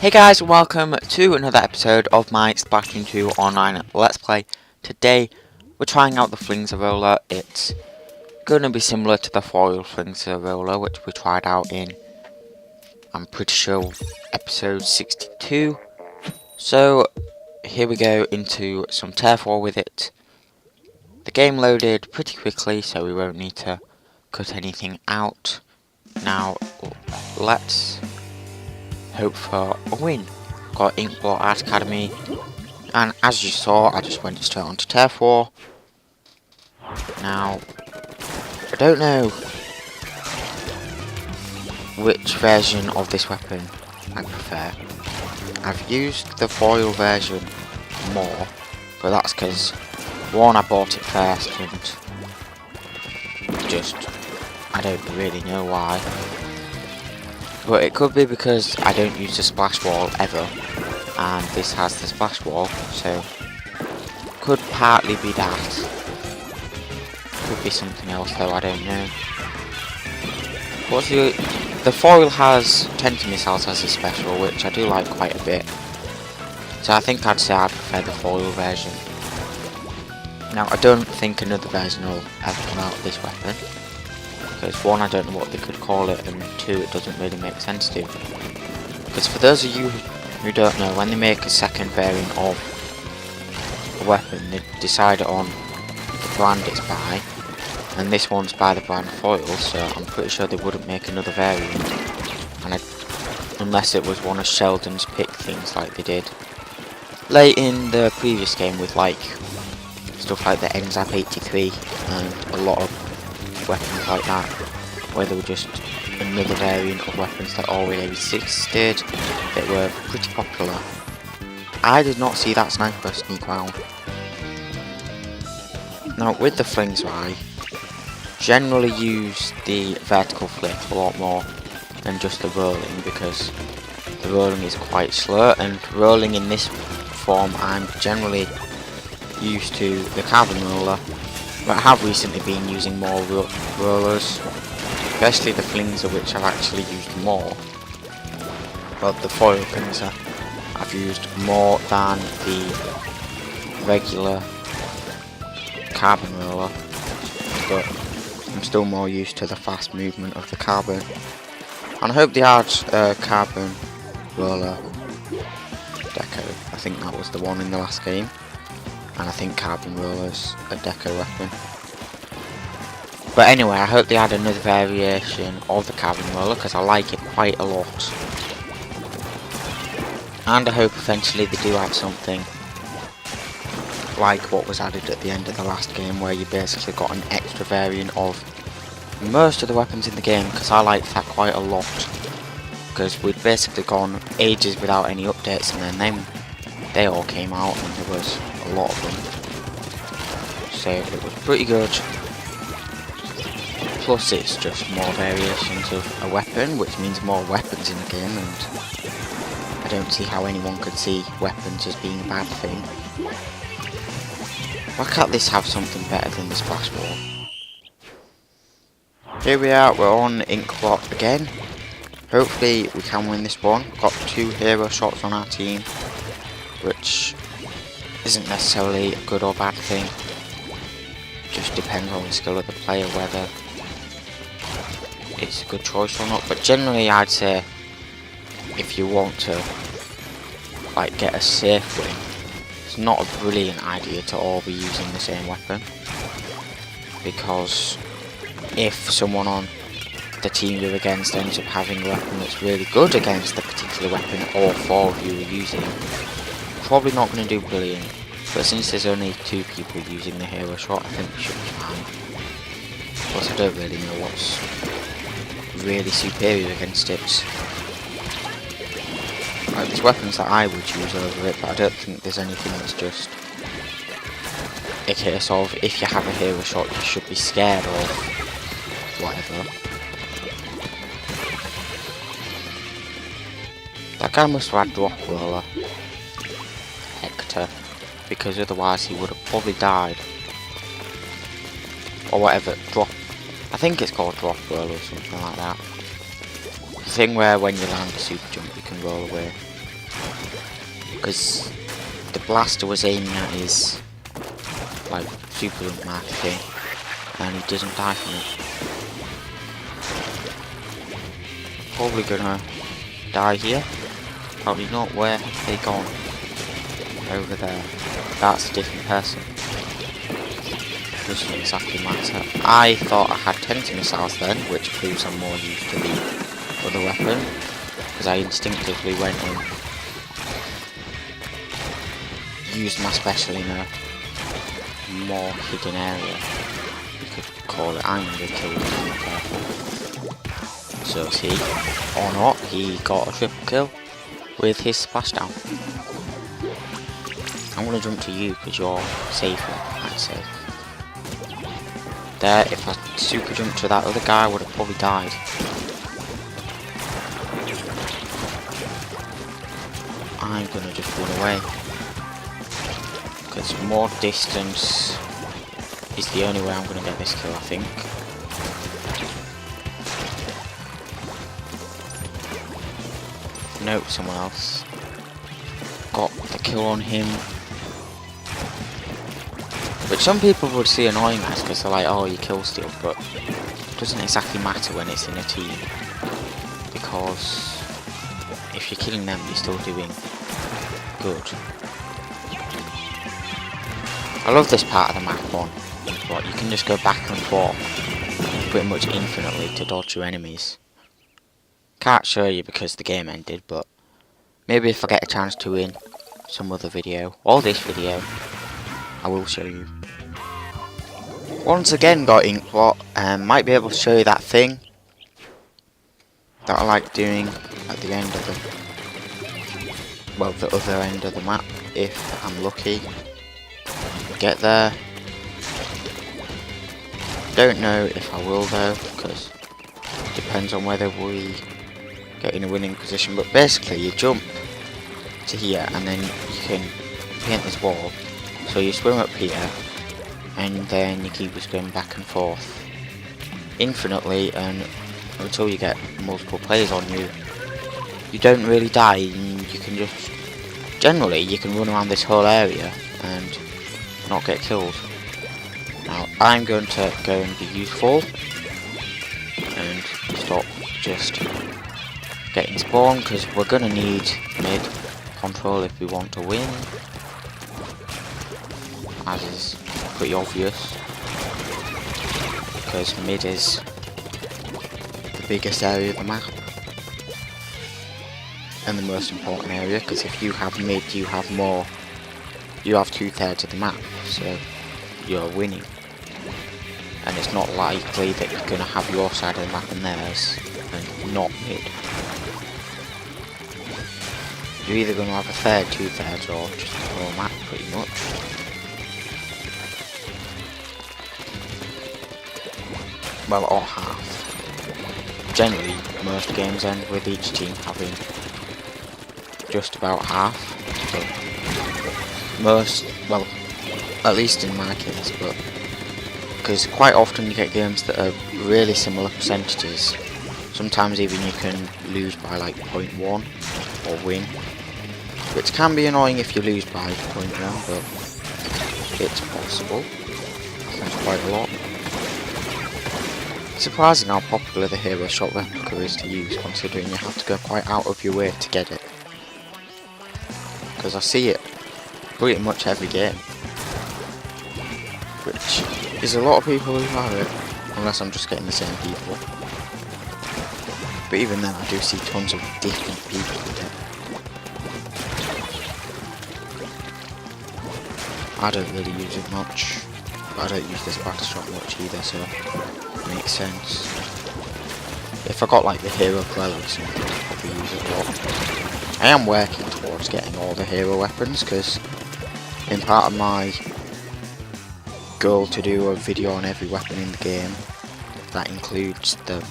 Hey guys, and welcome to another episode of my Splatoon 2 online Let's Play. Today we're trying out the FLINGZA roller. It's going to be similar to the foil FLINGZA roller which we tried out in, I'm pretty sure, episode 62. So here we go into some turf war with it. The game loaded pretty quickly, so we won't need to cut anything out. Now let's hope for a win. Got Inkblot Art Academy, and as you saw, I just went straight onto Turf War. Now, I don't know which version of this weapon I prefer. I've used the foil version more, but that's because, one, I bought it first, and just, I don't really know why. But it could be because I don't use the splash wall ever, and this has the splash wall, so could partly be that. Could be something else though, I don't know. But the foil has Tenta missiles as a special, which I do like quite a bit. So I think I'd say I prefer the foil version. Now I don't think another version will ever come out of this weapon. Because one, I don't know what they could call it, and two, it doesn't really make sense to. Because for those of you who don't know, when they make a second variant of a weapon, they decide on the brand it's by, and this one's by the brand foil, so I'm pretty sure they wouldn't make another variant, unless it was one of Sheldon's pick things like they did late in the previous game with like stuff like the NZAP 83 and a lot of weapons like that, where they were just another variant of weapons that already existed that were pretty popular. I did not see that sniper sneak around. Now with the FLINGZA, I generally use the vertical flip a lot more than just the rolling, because the rolling is quite slow, and rolling in this form I'm generally used to the carbon roller. But I have recently been using more rollers, especially the FLINGZA, which I've actually used more. Well, the foil FLINGZA I've used more than the regular carbon roller, but I'm still more used to the fast movement of the carbon. And I hope they add carbon roller deco. I think that was the one in the last game. And I think carbon roller's a deco weapon. But anyway, I hope they add another variation of the carbon roller, because I like it quite a lot. And I hope eventually they do add something like what was added at the end of the last game, where you basically got an extra variant of most of the weapons in the game, because I liked that quite a lot. Because we'd basically gone ages without any updates, and then they all came out and there was a lot of them. So it was pretty good. Plus it's just more variations of a weapon, which means more weapons in the game, and I don't see how anyone could see weapons as being a bad thing. Why can't this have something better than the splash wall? Here we are, we're on Inkblot again. Hopefully we can win this one. Got 2 hero shots on our team, which isn't necessarily a good or bad thing. Just depends on the skill of the player whether it's a good choice or not. But generally I'd say if you want to like get a safe win, it's not a brilliant idea to all be using the same weapon, because if someone on the team you're against ends up having a weapon that's really good against the particular weapon all 4 of you are using, probably not going to do brilliant. But since there's only 2 people using the hero shot, I think we should be fine. Plus I don't really know what's really superior against it. Like, there's weapons that I would use over it, but I don't think there's anything that's just a case of if you have a hero shot you should be scared of whatever. That guy must have had drop roller. Hector. Because otherwise he would have probably died. Or whatever, drop. I think it's called drop roll or something like that. The thing where when you land a super jump you can roll away. because the blaster was aiming at his like super jump mark thing, and he doesn't die from it. Probably gonna die here. Probably not. Where have they gone? Over there. That's a different person. Doesn't exactly matter. I thought I had tentacle missiles then, which proves I'm more used to the other weapon, because I instinctively went and used my special in a more hidden area. You could call it. I'm gonna kill him. So is he, or not? He got a triple kill with his splashdown. I'm gonna jump to you because you're safer, I'd say. There, if I super jumped to that other guy, I would have probably died. I'm gonna just run away, because more distance is the only way I'm gonna get this kill, I think. Nope, someone else got the kill on him. Which some people would see annoying as, because they're like, oh, you kill steal, but it doesn't exactly matter when it's in a team, because if you're killing them, you're still doing good. I love this part of the map on, but you can just go back and forth pretty much infinitely to dodge your enemies. Can't show you because the game ended, but maybe if I get a chance to in some other video, or this video, I will show you. Once again got Inkblot, might be able to show you that thing that I like doing at the end of the, well, the other end of the map, if I'm lucky. Get there. Don't know if I will though, because it depends on whether we get in a winning position, but basically you jump to here and then you can paint this wall. So you swim up here, and then you keep just going back and forth infinitely, and until you get multiple players on you. You don't really die, and you can just, generally, you can run around this whole area and not get killed. Now, I'm going to go and be useful, and stop just getting spawned, because we're going to need mid control if we want to win. As is pretty obvious, because mid is the biggest area of the map and the most important area, because if you have mid you have more, you have 2/3 of the map, so you're winning, and it's not likely that you're going to have your side of the map and theirs and not mid. You're either going to have a third, 2/3, or just the whole map pretty much. Well, or half. Generally, most games end with each team having just about half. But most, well, at least in my case, but because quite often you get games that are really similar percentages. Sometimes even you can lose by like 0.1 or win, which can be annoying if you lose by 0.1, but it's possible. That's quite a lot. Surprising how popular the hero shot replica is to use, considering you have to go quite out of your way to get it. Because I see it pretty much every game, which is a lot of people who have it, unless I'm just getting the same people. But even then I do see tons of different people with it. I don't really use it much, but I don't use this battle shot much either, so it makes sense. If I got like the hero umbrella or something, I'd probably use it a lot. I am working towards getting all the hero weapons, because in part of my goal to do a video on every weapon in the game, that includes the,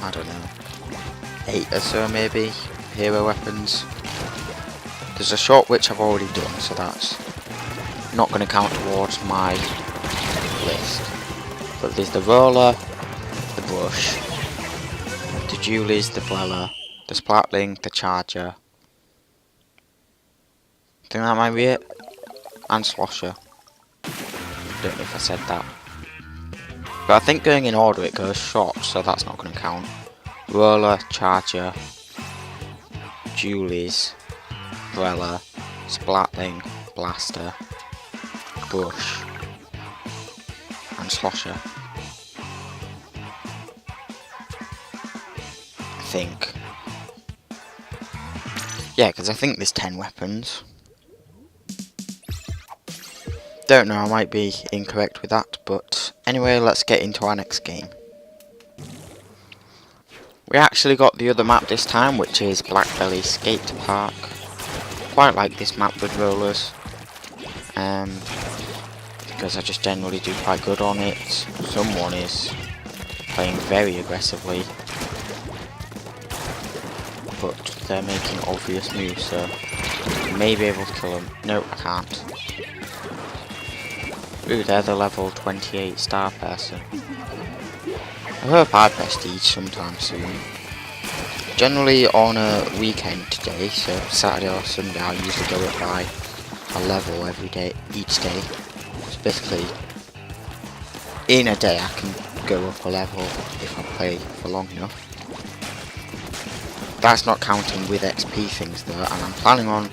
I don't know, 8 or so maybe, hero weapons. There's a shot which I've already done, so that's not going to count towards my list. But there's the roller, the brush, the dualies, the umbrella, the splatling, the charger, think that might be it. And Slosher. Don't know if I said that. But I think going in order it goes short, so that's not going to count. Roller, Charger, Julie's, Umbrella, Splatling, Blaster, Brush, and Slosher. I think. Yeah, because I think there's 10 weapons. Don't know, I might be incorrect with that, but anyway, let's get into our next game. We actually got the other map this time, which is Blackbelly Skate Park. Quite like this map with rollers, because I just generally do quite good on it. Someone is playing very aggressively, but they're making obvious moves, so I may be able to kill them. No, I can't. Ooh, they're the level 28 star person. I hope I prestige sometime soon. Generally on a weekend day, so Saturday or Sunday, I usually go up by a level every day, each day. So basically, in a day I can go up a level if I play for long enough. That's not counting with XP things though, and I'm planning on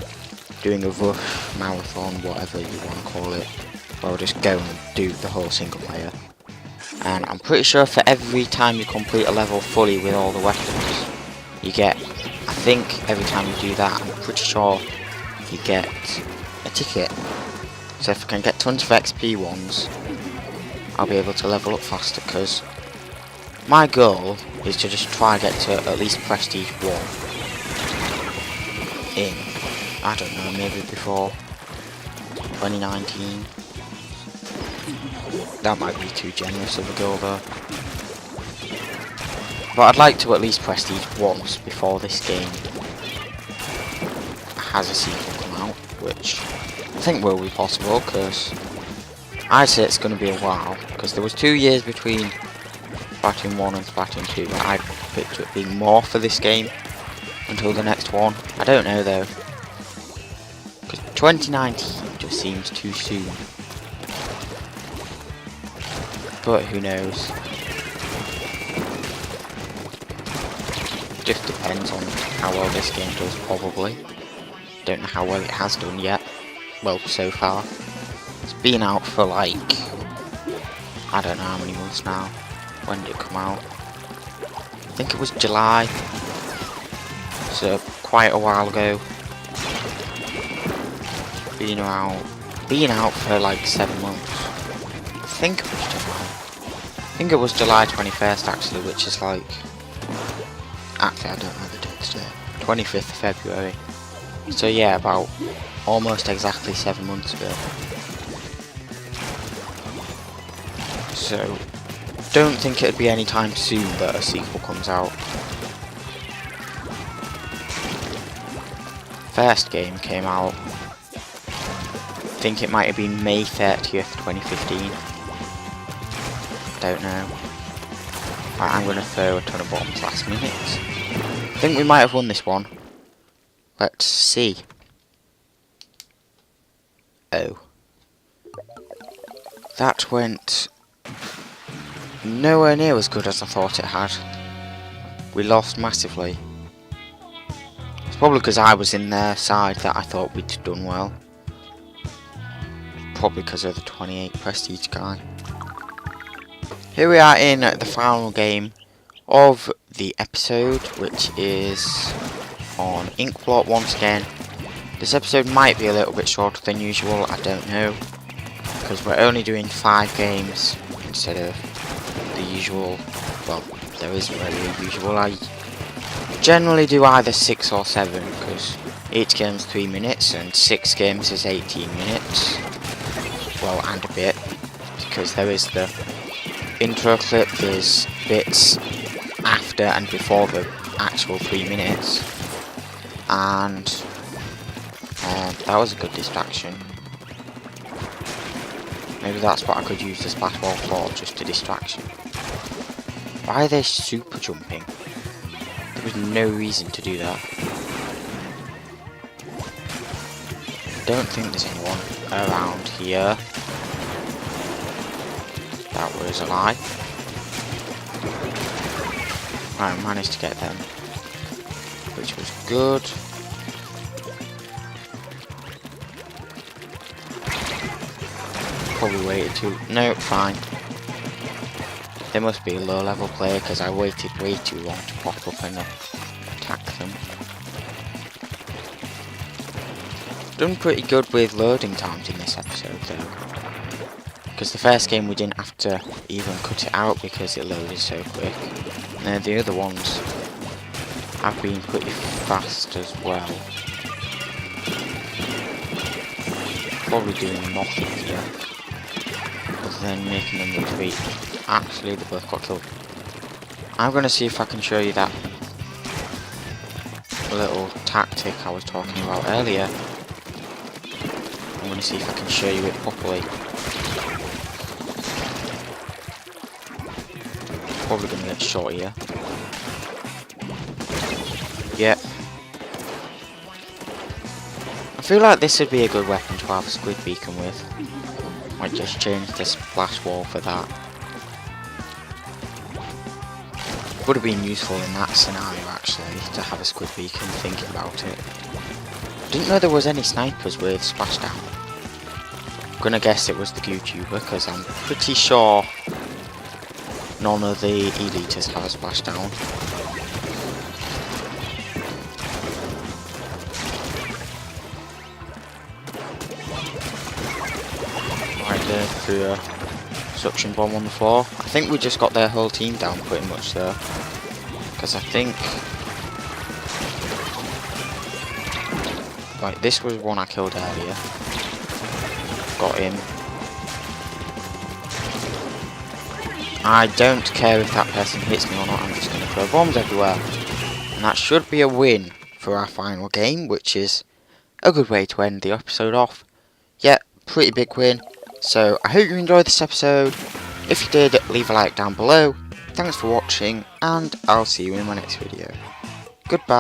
doing a rush, marathon, whatever you want to call it. Where I'll just go and do the whole single player. And I'm pretty sure for every time you complete a level fully with all the weapons, you get, I think every time you do that, I'm pretty sure you get a ticket. So if I can get tons of XP ones, I'll be able to level up faster, because my goal is to just try and get to at least Prestige 1 in, I don't know, maybe before 2019. That might be too generous of a goal though. But I'd like to at least prestige once before this game has a sequel come out, which I think will be possible, because I'd say it's going to be a while, because there was 2 years between Splatoon 1 and Splatoon 2, but I picture it being more for this game until the next one. I don't know though, because 2019 just seems too soon. But who knows? Just depends on how well this game does, probably. Don't know how well it has done yet. Well, so far. It's been out for like, I don't know how many months now. When did it come out? I think it was July. So, quite a while ago. Been out for like 7 months. I think it was July. I think it was July 21st actually, which is like, actually I don't know the date today, 25th of February. So yeah, about almost exactly 7 months ago. So, don't think it'd be any time soon that a sequel comes out. First game came out, I think it might have been May 30th, 2015. Don't know. Right, I'm going to throw a ton of bombs last minute. I think we might have won this one. Let's see. Oh. That went nowhere near as good as I thought it had. We lost massively. It's probably because I was in their side that I thought we'd done well. Probably because of the 28 prestige guy. Here we are in the final game of the episode, which is on Inkblot once again. This episode might be a little bit shorter than usual, I don't know, because we're only doing 5 games instead of the usual. Well, there isn't really a usual. I generally do either 6 or 7, because each game's 3 minutes and 6 games is 18 minutes. Well, and a bit, because there is the intro clip, there's bits after and before the actual 3 minutes, and that was a good distraction. Maybe that's what I could use the splash wall for, just a distraction. Why are they super jumping? There was no reason to do that. don't think there's anyone around here. That was a lie. I managed to get them, which was good. Probably waited too... No, fine. They must be a low level player because I waited way too long to pop up and attack them. Done pretty good with loading times in this episode though. Because the first game we didn't have to even cut it out because it loaded so quick. And the other ones have been pretty fast as well. Probably doing nothing here other than making them retreat. Actually, they both got killed. I'm going to see if I can show you that little tactic I was talking about earlier. I'm going to see if I can show you it properly. Probably going to get shot here. Yep. I feel like this would be a good weapon to have a squid beacon with. Might just change the splash wall for that. Would have been useful in that scenario actually, to have a squid beacon, thinking about it. Didn't know there was any snipers with splashdown. I'm gonna guess it was the YouTuber, because I'm pretty sure none of the eliters have a splashdown. Right there, through a suction bomb on the floor. I think we just got their whole team down pretty much though. Because I think... Right, this was one I killed earlier. Got him. I don't care if that person hits me or not, I'm just going to throw bombs everywhere. And that should be a win for our final game, which is a good way to end the episode off. Yeah, pretty big win. So, I hope you enjoyed this episode. If you did, leave a like down below. Thanks for watching, and I'll see you in my next video. Goodbye.